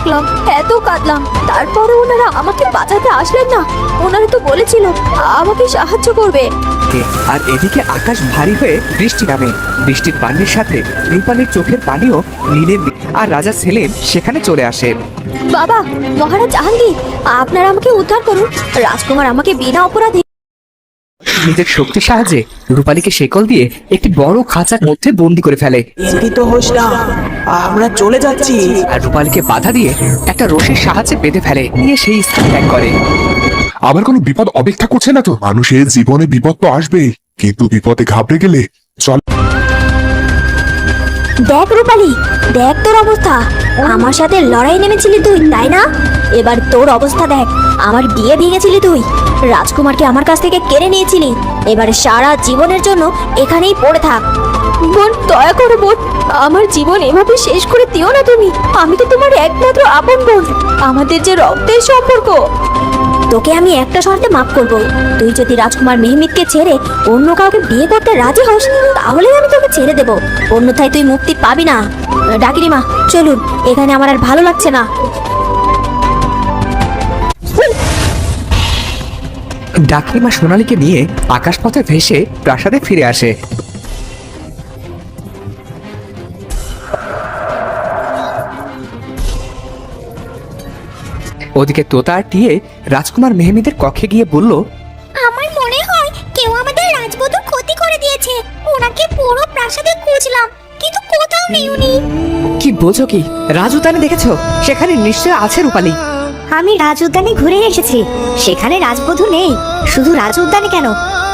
ডাকলাম, এত কাঁদলাম, তারপরে ওনারা আমাকে বাঁচাতে আসলেন না। ওনারা তো বলেছিল আমাকে সাহায্য করবে। আর এদিকে আকাশ ভারী হয়ে বৃষ্টি নামে। বৃষ্টির পানির সাথে রূপালীর চোখের পানিও নীলের। আর রাজা সেলিম সেখানে চলে আসে। বাবা, মহারাজ জাহাঙ্গীর, আপনারা আমাকে উদ্ধার করুন। রাজকুমার আমাকে বিনা অপরাধে নিজের শক্তির সাহায্যে রূপালীকে শেকল দিয়ে একটি বড় খাঁচার মধ্যে বন্দি করে ফেলে। চিন্তিত হোস না, আমরা চলে যাচ্ছি। আর রূপালীকে বাধা দিয়ে একটা রশির সাহায্যে বেঁধে ফেলে, নিয়ে সেই স্থান ত্যাগ করে। আবার কোনো বিপদ অপেক্ষা করছে না তো? মানুষের জীবনে বিপদ তো আসবেই, কিন্তু বিপদে ঘাবড়ে গেলে চল। দেখ রূপালী, দেখ তোর অবস্থা। আমার সাথে লড়াই নেমেছিলি তুই, তাই না? এবার তোর অবস্থা দেখ। আমার বিয়ে ভেঙেছিলি তুই, রাজকুমারকে আমার কাছ থেকে কেড়ে নিয়েছিলি। এবার সারা জীবনের জন্য এখানেই পড়ে থাক। বোন, দয়া করো বোন, আমার জীবন এভাবে শেষ করে দিও না তুমি। আমি তো তোমার একমাত্র আপন বোন, আমাদের যে রক্তের সম্পর্ক। তোকে আমি একটা শর্তে মাফ করব। তুই যদি রাজকুমার মেহমিদকে ছেড়ে অন্য কাউকে বিয়ে করতে রাজি হস, তাহলে আমি তোকে ছেড়ে দেব, অন্যথায় তুই মুক্তি পাবি না। ডাকিনি মা, চলুন, এখানে আমার আর ভালো লাগছে না। ডাকিমা সোনালীকে নিয়ে আকাশপথে ভেসে প্রাসাদে ফিরে আসে। ওদিকে তোতা আর টিয়ে রাজকুমার মেহমিদের কক্ষে গিয়ে বলল, আমার মনে হয় কেউ আমাদের রাজবধূর ক্ষতি করে দিয়েছে। ওনাকে পুরো প্রাসাদে খুঁজলাম, কিন্তু কোথাও নেই উনি। কি বলছো কি? রাজ উদ্যানে দেখেছো? সেখানে নিশ্চয় আছে রূপালী। আমি রাজ উদ্যানে ঘুরে এসেছি, সেখানে রাজবধূ নেই। শুধু রাজ উদ্যানে কেন,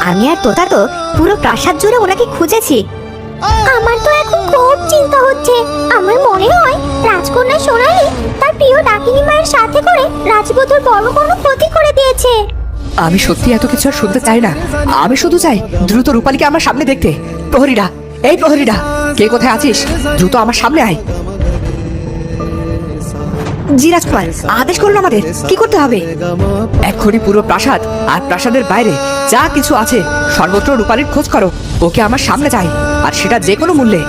আমি আর তোতা তো পুরো প্রাসাদ জুড়ে ওনাকে খুঁজেছি। আমার তো এখন খুব চিন্তা হচ্ছে। আমার মনে হয় রাজকন্যা সোনালী তার প্রিয় ডাকিনী মায়ের সাথে করে রাজবধূর বড় কোনো ক্ষতি করে দিয়েছে। আমি সত্যি এত কিছু আর শুনতে চাই না। আমি শুধু চাই দ্রুত রূপালীকে আমার সামনে দেখতে। প্রহরীরা, এই প্রহরীরা, কে কোথায় আছিস? দ্রুত আমার সামনে আয়। জি রাজকুমার, আদেশ করুন, আমাদের কি করতে হবে? এক্ষুনি পুরো প্রাসাদ আর প্রাসাদের বাইরে যা কিছু আছে সর্বত্র রূপালীর খোঁজ করো। ওকে আমার সামনে চাই, আর সেটা যে কোনো মূল্যে।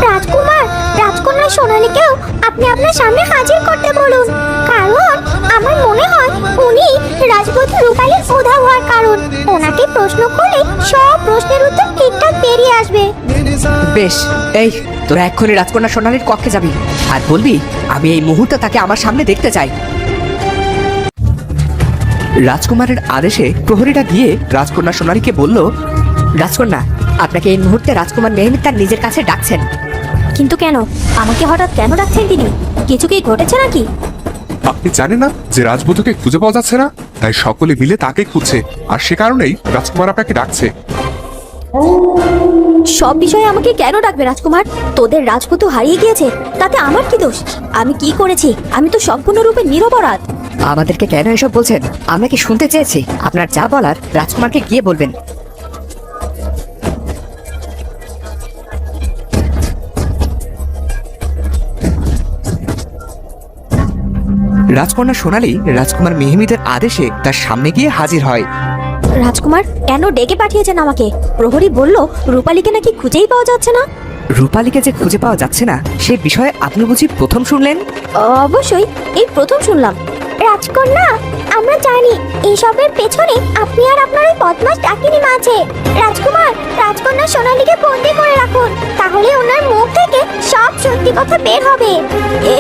রাজকুমার, রাজকন্যা সোনালীকেও আপনি আপনার সামনে হাজির করতে বলুন, কারণ আমার মনে হয় উনি রাজবধূ রূপালীর উধাও হওয়ার কারণ। ওনাকে প্রশ্ন করলে সব প্রশ্নের উত্তর ঠিকঠাক বেরিয়ে আসবে। বেশ, এই তোরা এক্ষুনি রাজকন্যা সোনালীর কক্ষে যাবি আর বলবি আমি এই মুহূর্তে তাকে আমার সামনে দেখতে চাই। রাজকুমারের আদেশে প্রহরীরা গিয়ে রাজকন্যা সোনালীকে বলল, রাজকন্যা, আপনাকে এই মুহূর্তে রাজকুমার মেহমিদ তার নিজের কাছে ডাকছেন। কিন্তু কেন? আমাকে হঠাৎ কেন ডাকছেন তিনি? কিছু কি ঘটেছে নাকি? আপনি জানেন না যে রাজবধূকে খুঁজে পাওয়া যাচ্ছে না, তাই সকলে মিলে তাকে খুঁজছে, আর সে কারণেই রাজকুমার আপনাকে ডাকছে। সব বিষয়ে আমাকে কেন ডাকবে রাজকুমার? তোদের রাজপুত হারিয়ে গিয়েছে, তাতে আমার কি দোষ? আমি কি করেছি? আমি তো সম্পূর্ণরূপে নিরপরাধ। আমাদেরকে কেন এসব বলছেন? আমরা কি শুনতে চেয়েছি? আপনার যা বলার রাজকুমারকে গিয়ে বলবেন। রাজকন্যা সোনালী রাজকুমার মেহমিদের আদেশে তার সামনে গিয়ে হাজির হয়। রাজকুমার কেন ডেকে পাঠিয়েছেন আমাকে? প্রহরী বলল রূপালীকে নাকি খুঁজেই পাওয়া যাচ্ছে না। রূপালীকে যে খুঁজে পাওয়া যাচ্ছে না সে বিষয়ে আপনি বুঝি প্রথম শুনলেন? অবশ্যই, এই প্রথম শুনলাম। রাজকন্যা, আমরা জানি এসবের পেছনে আপনি আর আপনার ওই বদমাশ ডাকিনী মা আছে। রাজকুমার, রাজকন্যা সোনালীকে বন্দি করে রাখুন, তাহলে ওনার মুখ থেকে সব সত্যি কথা বের হবে।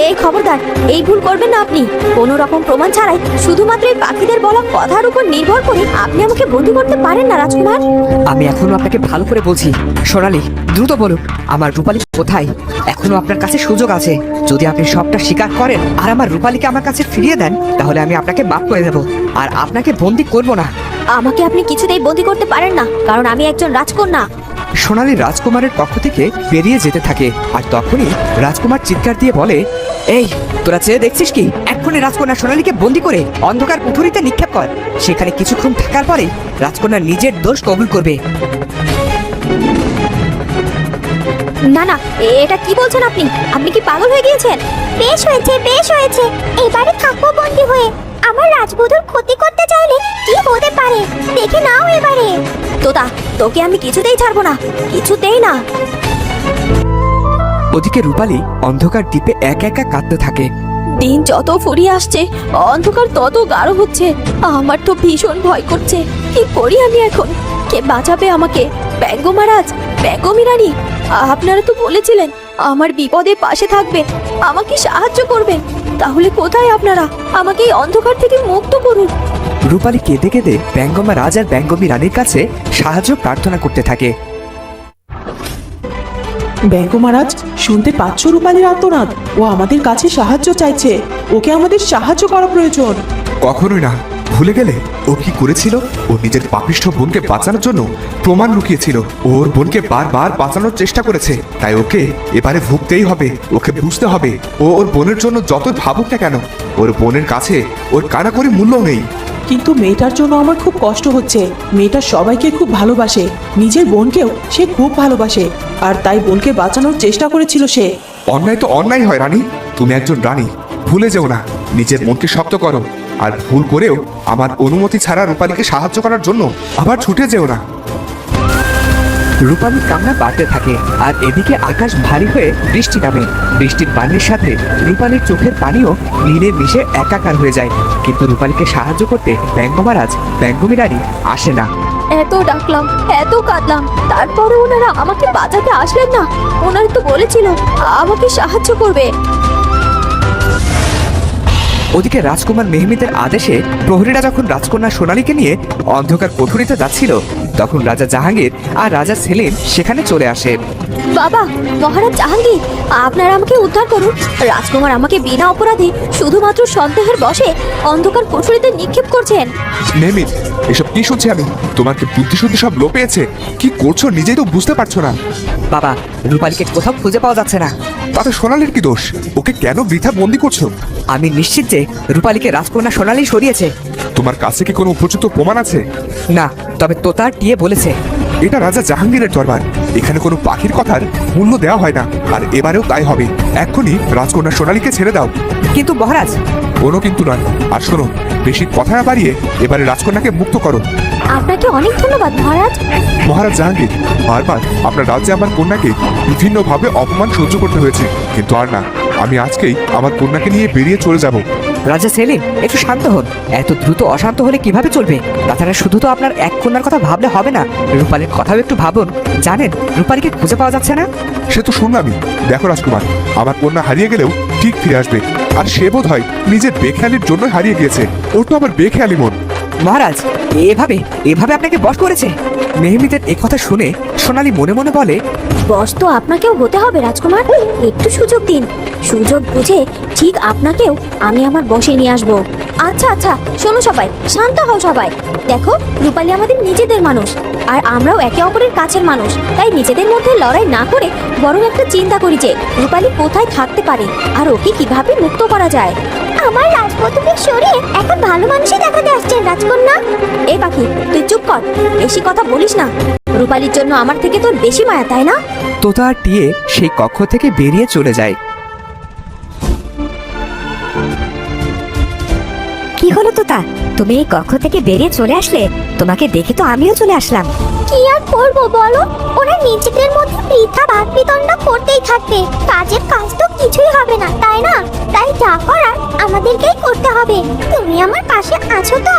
এই খবরদার, এই ভুল করবেন না আপনি। কোনো রকম প্রমাণ ছাড়াই শুধুমাত্র এই পাখিদের বলা কথার উপর নির্ভর করে আপনি আমাকে বন্দি করতে পারেন না রাজকুমার। আমি এখনো আপনাকে ভালো করে বলছি। সোনালী, দ্রুত বলুন আমার রূপালী কোথায়? এখনো আপনার কাছে সুযোগ আছে। যদি আপনি সবটা স্বীকার করেন আর আমার রূপালীকে আমার কাছে ফিরিয়ে দেন, তাহলে আমি আপনাকে মাফ করে দেব আর আপনাকে বন্দি করব না। আমাকে আপনি কিছুতেই বন্দি করতে পারেন না, কারণ আমি একজন রাজকন্যা। সোনালী রাজকুমারের কক্ষ থেকে বেরিয়ে যেতে থাকে, আর তখনই রাজকুমার চিৎকার দিয়ে বলে, এই তোরা চেয়ে দেখছিস কি? এক্ষুনি রাজকন্যা সোনালীকে বন্দি করে অন্ধকার কুঠুরিতে নিক্ষেপ কর। সেখানে কিছুক্ষণ থাকার পরে রাজকন্যা নিজের দোষ কবুল করবে। না না, এটা কি বলছেন আপনি? আপনি কি পাগল হয়ে গিয়েছেন? বেশ হয়েছে, বেশ হয়েছে, এবারে থাকো বন্দি হয়ে। আমার রাজবধূর ক্ষতি করতে চাইলে কি হতে পারে দেখে নাও এবারে। তোতা, তোকে আমি কিছুতেই ছাড়বো না, কিছুতেই না। ওদিকে রূপালী অন্ধকার দ্বীপে একা একা কাঁদতে থাকে। দিন যত ফুরিয়ে আসছে অন্ধকার তত গাঢ় হচ্ছে। আমার তো ভীষণ ভয় করছে। কি করি আমি এখন? কে বাঁচাবে আমাকে? ব্যঙ্গ মহারাজ, ব্যঙ্গমী রানী, আপনারা তো বলেছিলেন আমার বিপদে পাশে থাকবেন, আমাকে সাহায্য করবেন। তাহলে কোথায় আপনারা? আমাকে এই অন্ধকার থেকে মুক্ত করুন। রূপালী কেঁদে কেঁদে ব্যঙ্গমা রাজ আর ব্যঙ্গমী রানীর কাছে সাহায্য প্রার্থনা করতে থাকে। ব্যাঙ্ক মহারাজ, শুনতে পাচ্ছ রূপালীর আর্তনাদ? ও আমাদের কাছে সাহায্য চাইছে। ওকে আমাদের সাহায্য করা প্রয়োজন। কখনোই না। ভুলে গেলে ও কি করেছিল? ও নিজের পাপিষ্ঠ বোনকে বাঁচানোর জন্য প্রমাণ লুকিয়েছিল। ওর বোনকে বারবার বাঁচানোর চেষ্টা করেছে, তাই ওকে এবারে ভুগতেই হবে। ওকে বুঝতে হবে ও ওর বোনের জন্য যতই ভাবুক না কেন, ওর বোনের কাছে ওর কানাকড়ি মূল্য নেই। কিন্তু মেয়েটার জন্য আমার খুব কষ্ট হচ্ছে। মেয়েটা সবাইকে খুব ভালোবাসে, নিজের বোনকেও সে খুব ভালোবাসে, আর তাই বোনকে বাঁচানোর চেষ্টা করেছিল সে। অন্যায় তো অন্যায় হয় রানী। তুমি একজন রানী, ভুলে যেও না। নিজের মনকে শক্ত করো, আর ভুল করেও আমার অনুমতি ছাড়া রূপালীকে সাহায্য করার জন্য আবার ছুটে যেও না। রূপালীর কান্না বাড়তে থাকে, আর এদিকে আকাশ ভারী হয়ে বৃষ্টি নামে। বৃষ্টির পানির সাথে রূপালীর চোখের পানিও মিলে মিশে একাকার হয়ে যায়। কিন্তু রূপালীকে সাহায্য করতে ব্যঙ্গ মহারাজ, ব্যঙ্গমী রানী আসে না। এত ডাকলাম, এত কাঁদলাম, তারপরে ওনারা আমাকে বাঁচাতে আসলেন না। ওনারা তো বলেছিল আমাকে সাহায্য করবে। ওদিকে রাজকুমার মেহমিদের আদেশে প্রহরীরা যখন রাজকন্যা সোনালীকে নিয়ে অন্ধকার কোঠরিতে যাচ্ছিল, তখন রাজা জাহাঙ্গীর আর রাজা সেলিম সেখানে চলে আসে। বাবা, মহারাজ জাহাঙ্গীর, আপনারা আমাকে উদ্ধার করুন। রাজকুমার আমাকে বিনা অপরাধে শুধুমাত্র সন্দেহের বশে অন্ধকার কোঠরিতে নিক্ষেপ করছেন। নেমিত, এসব কি শুনছি আমি? তোমার কি বুদ্ধি শুদ্ধি সব লো পেয়েছে? কি করছো নিজেই তো বুঝতে পারছো না। বাবা, রূপালীকে কোথাও খুঁজে পাওয়া যাচ্ছে না। তাতে সোনালীর কি দোষ? ওকে কেন বৃথা বন্দি করছো? আমি নিশ্চিত যে রূপালীকে রাজকন্যা সোনালী সরিয়েছে। তোমার কাছে কি কোনো উপযুক্ত প্রমাণ আছে? না, তবে তোতার টিয়ে বলেছে। এটা রাজা জাহাঙ্গীরের দরবার, এখানে কোনো পাখির কথার মূল্য দেওয়া হয় না। আর এবারেও তাই হবে। এক্ষুনি রাজকন্যা সোনালীকে ছেড়ে দাও। কিন্তু মহারাজ। কোনো কিন্তু নয়। আর শোনো, বেশি কথা না বাড়িয়ে এবারে রাজকন্যাকে মুক্ত করো। আপনাকে অনেক ধন্যবাদ মহারাজ। মহারাজ জাহাঙ্গীর, বারবার আপনার রাজ্যে আমার কন্যাকে বিভিন্নভাবে অপমান সহ্য করতে হয়েছে, কিন্তু আর না। আমি আজকেই আমার কন্যাকে নিয়ে বেরিয়ে চলে যাব। রাজা সেলিম, একটু শান্ত হন। এত দ্রুত অশান্ত হলে কিভাবে চলবে? তাছাড়া শুধু তো আপনার এক কন্যার কথা ভাবলে হবে না, রূপালীর কথাও একটু ভাবুন। জানেন, রূপালীকে খুঁজে পাওয়া যাচ্ছে না। সে তো শুনলামই। দেখো রাজকুমার, আমার কন্যা হারিয়ে গেলেও ঠিক ফিরে আসবে। আর সে বোধ হয় নিজের বেখেয়ালির জন্য হারিয়ে গিয়েছে। ওর তো আবার বেখেয়ালি মন। মহারাজ, এভাবে এভাবে আপনাকে বশ করেছে? মেহমিদের এ কথা শুনে সোনালী মনে মনে বলে, বস তো আপনাকেও হতে হবে রাজকুমার। একটু সুযোগ দিন। সুযোগ বুঝে ঠিক আপনাকেও আমি আমার বসে নিয়ে আসবো। আচ্ছা আচ্ছা, শোনো সবাই, শান্ত হও সবাই। দেখো, রূপালী আমাদের নিজেদের মানুষ, আর আমরাও একে অপরের কাছের মানুষ। তাই নিজেদের মধ্যে লড়াই না করে বরং একটা চিন্তা করি যে রূপালী কোথায় থাকতে পারে আর ওকে কিভাবে মুক্ত করা যায়। আমার রাজবধূকে সরিয়ে এখন ভালো মানুষই দেখাতে আসছেন রাজকন্যা। এই পাখি, তুই চুপ কর, বেশি কথা বলিস না। রূপালীর জন্য আমার থেকে তোর বেশি মায়া, তাই না? তোতা আর টিয়ে সেই কক্ষ থেকে বেরিয়ে চলে যায়। কি হলো তোতা, তুমি এই কক্ষ থেকে বেরিয়ে চলে আসলে? তোমাকে দেখে তো আমিও চলে আসলাম। কি আর করবো বলো, ওরা নিজেদের মধ্যে বৃথা বাদ বিতণ্ডা করতেই থাকবে। কাজের কাজ তো কিছুই হবে না, তাই না? তাই যা করার আমাদেরকেই করতে হবে। তুমি আমার পাশে আছো তো?